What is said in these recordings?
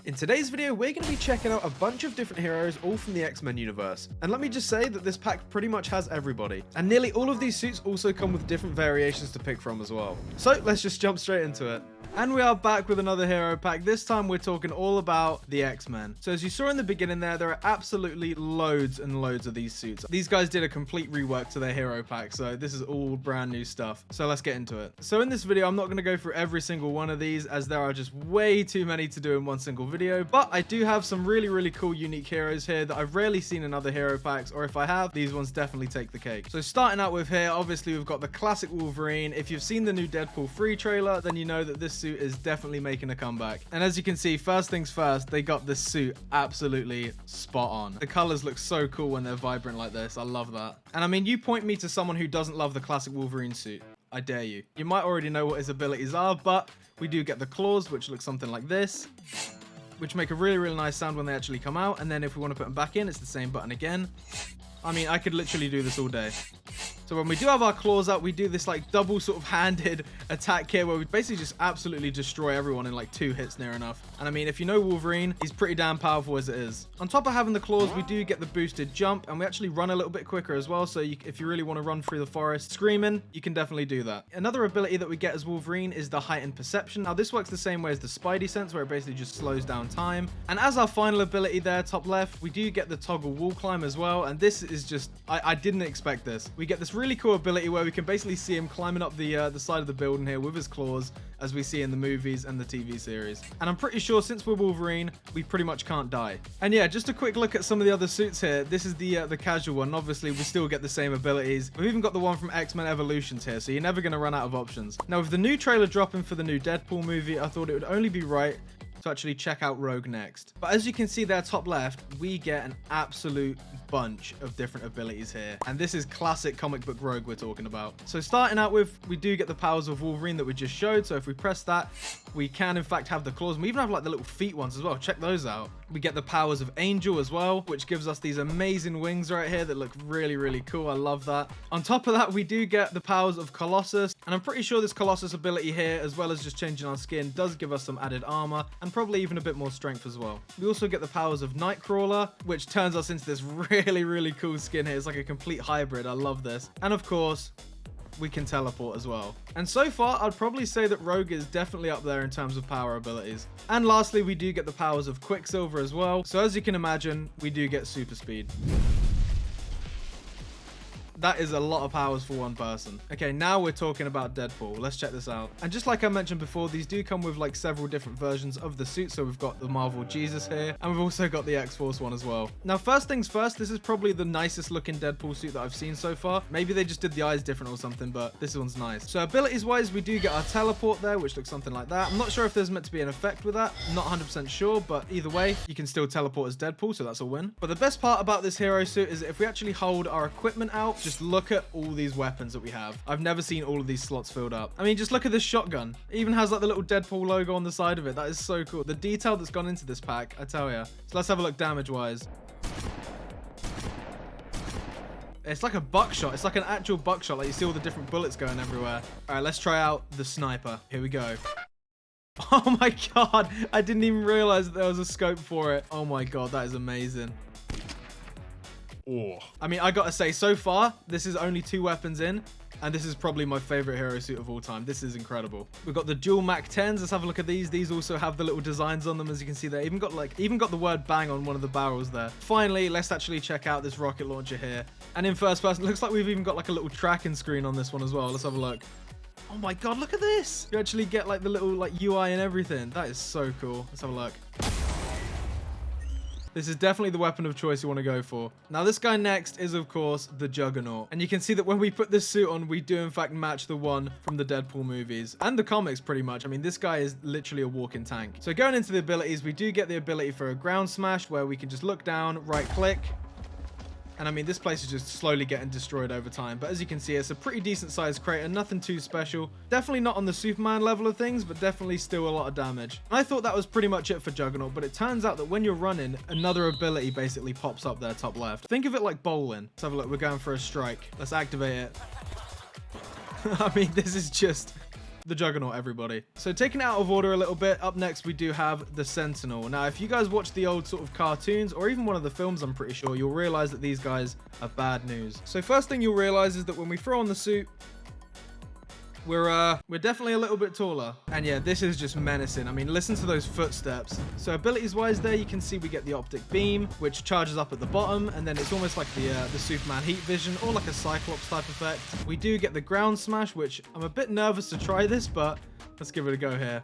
In today's video, we're going to be checking out a bunch of different heroes, all from the X-Men universe. And let me just say that this pack pretty much has everybody. And nearly all of these suits also come with different variations to pick from as well. So let's just jump straight into it. And we are back with another hero pack. This time we're talking all about the X-Men. So as you saw in the beginning there are absolutely loads and loads of these suits. These guys did a complete rework to their hero pack, so this is all brand new stuff. So let's get into it. So in this video, I'm not going to go through every single one of these as there are just way too many to do in one single video. But I do have some really cool unique heroes here that I've rarely seen in other hero packs, or if I have, these ones definitely take the cake. So starting out with here, obviously we've got the classic Wolverine. If you've seen the new Deadpool 3 trailer, then you know that this suit is definitely making a comeback. And as you can see, first things first, they got this suit absolutely spot on. The colors look so cool when they're vibrant like this. I love that. And I mean, you point me to someone who doesn't love the classic Wolverine suit. I dare you. You might already know what his abilities are, but we do get the claws, which look something like this, which make a really nice sound when they actually come out. And then if we want to put them back in, it's the same button again. I mean, I could literally do this all day. So when we do have our claws up, we do this like double sort of handed attack here where we basically just absolutely destroy everyone in like 2 hits near enough. And I mean, if you know Wolverine, he's pretty damn powerful as it is. On top of having the claws, we do get the boosted jump, and we actually run a little bit quicker as well. So if you really want to run through the forest screaming, you can definitely do that. Another ability that we get as Wolverine is the heightened perception. Now this works the same way as the Spidey sense, where it basically just slows down time. And as our final ability there, top left, we do get the toggle wall climb as well. And this is just, I didn't expect this. We get this really cool ability where we can basically see him climbing up the side of the building here with his claws, as we see in the movies and the TV series. And I'm pretty sure since we're Wolverine, we pretty much can't die. And yeah, just a quick look at some of the other suits here. This is the casual one. Obviously, we still get the same abilities. We've even got the one from X-Men Evolutions here, so you're never going to run out of options. Now, with the new trailer dropping for the new Deadpool movie, I thought it would only be right to actually check out Rogue next. But as you can see there top left, we get an absolute bunch of different abilities here, and this is classic comic book Rogue we're talking about. So starting out with, we do get the powers of Wolverine that we just showed. So if we press that, we can in fact have the claws, and we even have like the little feet ones as well. Check those out. We get the powers of Angel as well, which gives us these amazing wings right here that look really cool. I love that. On top of that, we do get the powers of Colossus, and I'm pretty sure this Colossus ability here, as well as just changing our skin, does give us some added armor and probably even a bit more strength as well. We also get the powers of Nightcrawler, which turns us into this really cool skin here. It's like a complete hybrid. I love this. And of course, we can teleport as well. And so far, I'd probably say that Rogue is definitely up there in terms of power abilities. And lastly, we do get the powers of Quicksilver as well. So as you can imagine, we do get super speed. That is a lot of powers for one person. Okay, now we're talking about Deadpool. Let's check this out. And just like I mentioned before, these do come with like several different versions of the suit. So we've got the Marvel Jesus here, and we've also got the X-Force one as well. Now, first things first, this is probably the nicest looking Deadpool suit that I've seen so far. Maybe they just did the eyes different or something, but this one's nice. So abilities wise, we do get our teleport there, which looks something like that. I'm not sure if there's meant to be an effect with that. I'm not 100% sure, but either way, you can still teleport as Deadpool, so that's a win. But the best part about this hero suit is that if we actually hold our equipment out, just look at all these weapons that we have. I've never seen all of these slots filled up. I mean, just look at this shotgun. It even has like the little Deadpool logo on the side of it. That is so cool. The detail that's gone into this pack, I tell ya. So let's have a look damage wise. It's like a buckshot. It's like an actual buckshot. Like you see all the different bullets going everywhere. All right, let's try out the sniper. Here we go. Oh my God. I didn't even realize that there was a scope for it. Oh my God, that is amazing. Oh. I mean, I gotta say, so far, this is only 2 weapons in, and this is probably my favorite hero suit of all time. This is incredible. We've got the dual Mac 10s. Let's have a look at these. These also have the little designs on them, as you can see there. Even got the word bang on one of the barrels there. Finally, let's actually check out this rocket launcher here. And in first person, it looks like we've even got like a little tracking screen on this one as well. Let's have a look. Oh my God, look at this. You actually get like the little like UI and everything. That is so cool. Let's have a look. This is definitely the weapon of choice you want to go for. Now, this guy next is, of course, the Juggernaut. And you can see that when we put this suit on, we do, in fact, match the one from the Deadpool movies. And the comics, pretty much. I mean, this guy is literally a walking tank. So going into the abilities, we do get the ability for a ground smash, where we can just look down, right-click. And I mean, this place is just slowly getting destroyed over time. But as you can see, it's a pretty decent sized crater, nothing too special. Definitely not on the Superman level of things, but definitely still a lot of damage. I thought that was pretty much it for Juggernaut, but it turns out that when you're running, another ability basically pops up there top left. Think of it like bowling. Let's have a look. We're going for a strike. Let's activate it. I mean, this is just the Juggernaut, everybody. So taking it out of order a little bit, up next we do have the Sentinel. Now, if you guys watch the old sort of cartoons or even one of the films, I'm pretty sure, you'll realize that these guys are bad news. So first thing you'll realize is that when we throw on the suit, we're definitely a little bit taller. And yeah, this is just menacing. I mean, listen to those footsteps. So abilities wise there, you can see we get the optic beam, which charges up at the bottom. And then it's almost like the Superman heat vision or like a Cyclops type effect. We do get the ground smash, which I'm a bit nervous to try this, but let's give it a go here.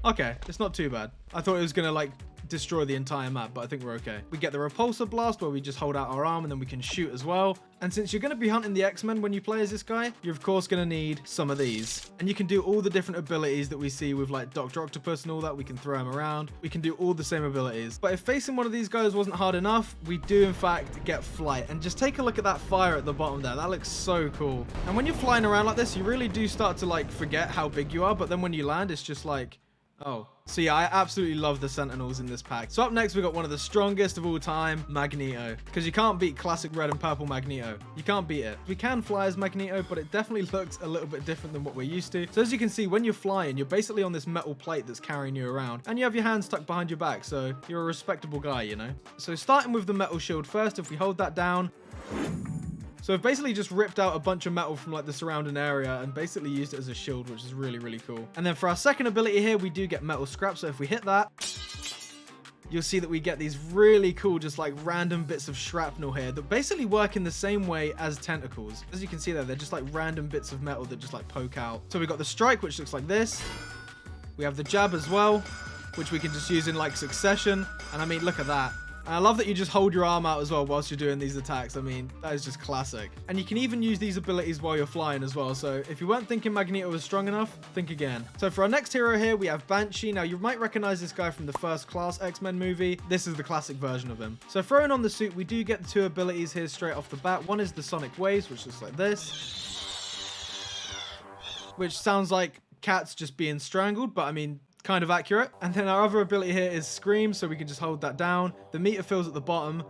Okay, it's not too bad. I thought it was gonna like destroy the entire map, but I think we're okay. We get the repulsor blast where we just hold out our arm and then we can shoot as well. And since you're going to be hunting the X-Men when you play as this guy, you're of course going to need some of these. And you can do all the different abilities that we see with like Dr. Octopus and all that. We can throw him around. We can do all the same abilities. But if facing one of these guys wasn't hard enough, we do in fact get flight. And just take a look at that fire at the bottom there. That looks so cool. And when you're flying around like this, you really do start to like forget how big you are. But then when you land, it's just like, oh. So yeah, I absolutely love the Sentinels in this pack. So up next, we got one of the strongest of all time, Magneto. Because you can't beat classic red and purple Magneto. You can't beat it. We can fly as Magneto, but it definitely looks a little bit different than what we're used to. So as you can see, when you're flying, you're basically on this metal plate that's carrying you around. And you have your hands tucked behind your back, so you're a respectable guy, you know? So starting with the metal shield first, if we hold that down, so I've basically just ripped out a bunch of metal from like the surrounding area and basically used it as a shield, which is really, really cool. And then for our second ability here, we do get metal scrap. So if we hit that, you'll see that we get these really cool, just like random bits of shrapnel here that basically work in the same way as tentacles. As you can see there, they're just like random bits of metal that just like poke out. So we got the strike, which looks like this. We have the jab as well, which we can just use in like succession. And I mean, look at that. And I love that you just hold your arm out as well whilst you're doing these attacks. I mean, that is just classic. And you can even use these abilities while you're flying as well. So if you weren't thinking Magneto was strong enough, think again. So for our next hero here, we have Banshee. Now, you might recognize this guy from the First Class X-Men movie. This is the classic version of him. So throwing on the suit, we do get the two abilities here straight off the bat. One is the Sonic Waves, which looks like this, which sounds like cats just being strangled, but I mean, kind of accurate. And then our other ability here is Scream, so we can just hold that down. The meter fills at the bottom,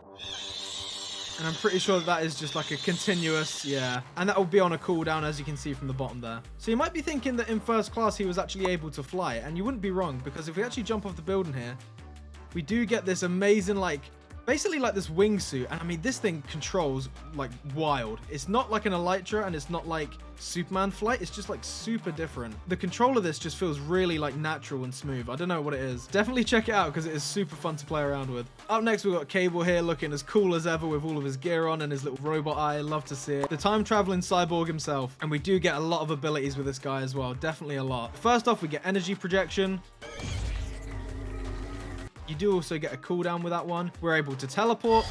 and I'm pretty sure that is just like a continuous, yeah. And that will be on a cooldown, as you can see from the bottom there. So you might be thinking that in First Class he was actually able to fly, and you wouldn't be wrong, because if we actually jump off the building here, we do get this amazing, like, basically like this wingsuit. And I mean, this thing controls like wild. It's not like an Elytra, and it's not like Superman flight. It's just like super different. The control of this just feels really like natural and smooth. I don't know what it is. Definitely check it out because it is super fun to play around with. Up next, we've got Cable here looking as cool as ever with all of his gear on and his little robot eye. Love to see it. The time traveling cyborg himself. And we do get a lot of abilities with this guy as well. Definitely a lot. First off, we get energy projection. You do also get a cooldown with that one. We're able to teleport.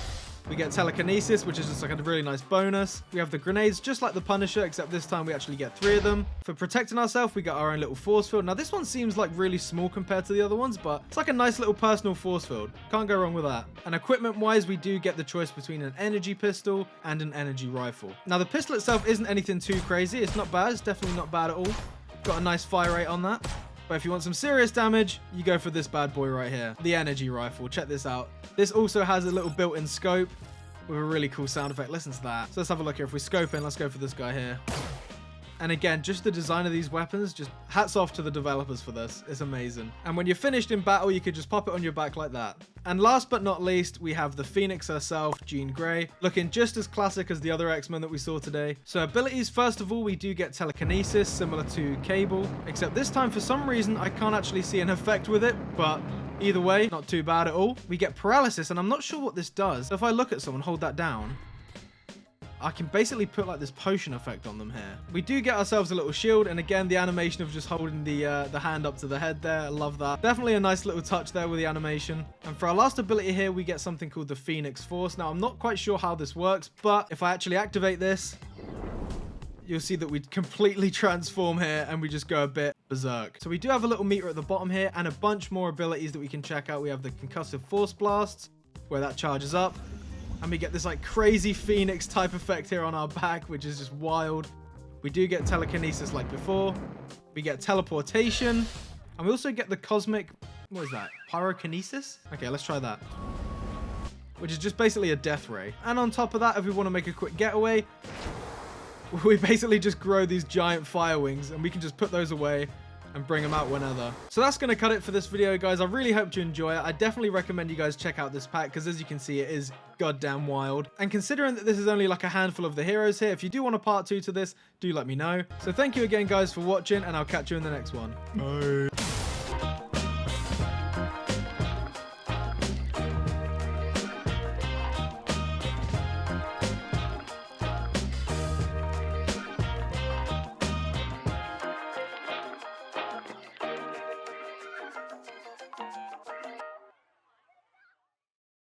We get telekinesis, which is just like a really nice bonus. We have the grenades, just like the Punisher, except this time we actually get 3 of them. For protecting ourselves, we got our own little force field. Now, this one seems like really small compared to the other ones, but it's like a nice little personal force field. Can't go wrong with that. And equipment-wise, we do get the choice between an energy pistol and an energy rifle. Now, the pistol itself isn't anything too crazy. It's not bad. It's definitely not bad at all. Got a nice fire rate on that. But if you want some serious damage, you go for this bad boy right here, the energy rifle. Check this out. This also has a little built-in scope with a really cool sound effect. Listen to that. So let's have a look here. If we scope in, let's go for this guy here. And again, just the design of these weapons, just hats off to the developers for this. It's amazing. And when you're finished in battle, you could just pop it on your back like that. And last but not least, we have the Phoenix herself, Jean Grey, looking just as classic as the other X-Men that we saw today. So abilities, first of all, we do get telekinesis, similar to Cable, except this time, for some reason, I can't actually see an effect with it, but either way, not too bad at all. We get paralysis, and I'm not sure what this does. If I look at someone, hold that down, I can basically put like this potion effect on them here. We do get ourselves a little shield, and again, the animation of just holding the hand up to the head there. I love that. Definitely a nice little touch there with the animation. And for our last ability here, we get something called the Phoenix Force. Now, I'm not quite sure how this works, but if I actually activate this, you'll see that we completely transform here and we just go a bit berserk. So we do have a little meter at the bottom here and a bunch more abilities that we can check out. We have the Concussive Force Blast, where that charges up. And we get this like crazy Phoenix type effect here on our back, which is just wild. We do get telekinesis like before. We get teleportation. And we also get the cosmic, what is that? Pyrokinesis? Okay, let's try that. Which is just basically a death ray. And on top of that, if we want to make a quick getaway, we basically just grow these giant fire wings, and we can just put those away and bring them out whenever. So that's going to cut it for this video, guys. I really hope you enjoy it. I definitely recommend you guys check out this pack, because as you can see, it is goddamn wild. And considering that this is only like a handful of the heroes here, if you do want a part 2 to this, do let me know. So thank you again, guys, for watching, and I'll catch you in the next one. Bye.